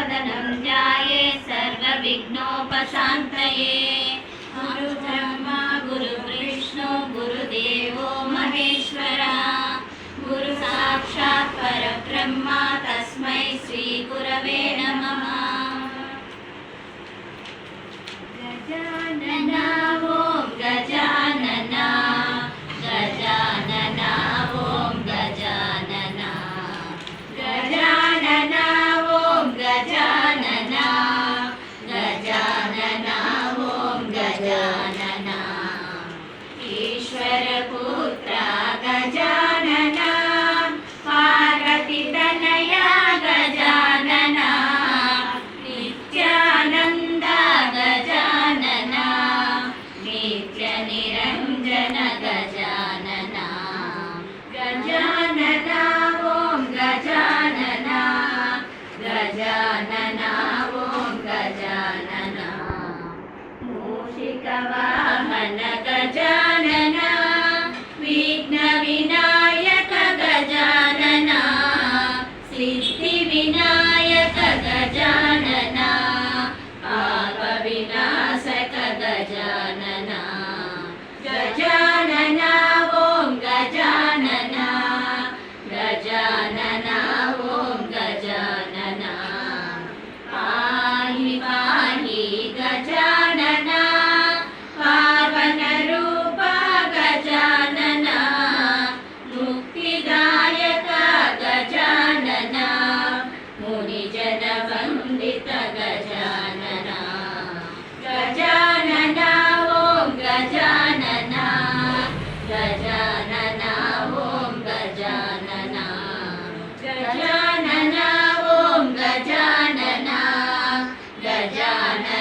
वदनं ध्यायेत् सर्वविघ्नोपशान्तये। गुरुब्रह्मा गुरुर्विष्णु गुरुदेवो महेश्वरः। गुरुसाक्षात् परब्रह्म तस्मै श्रीगुरवे नमः। गजानन ओं गजानन गजानन ओं गजानन गजानन ओं गजानन गजानन ओं गजानन ईश्वरपुत्र गजानन पार्वतीतनया गजानन नित्यानन्द गजानन नित्यनिरञ्जन गजानन गजानन ओं गजानन गजानन ओं गजानन मूषिकवाहन गजानन विघ्नविनायक गजानन सिद्धिविनायक गजानन पापविनाशक गजानन गजानन ओं गजानन गजानन ओं गजानन पाहि पाहि गजानन पावनरूप गजानन मुक्तिदायक गजानन मुनिजनवन्दित गजानन गजानन ओं गजानन गजानन ओं गजानन गजानन ओं गजानन गजानन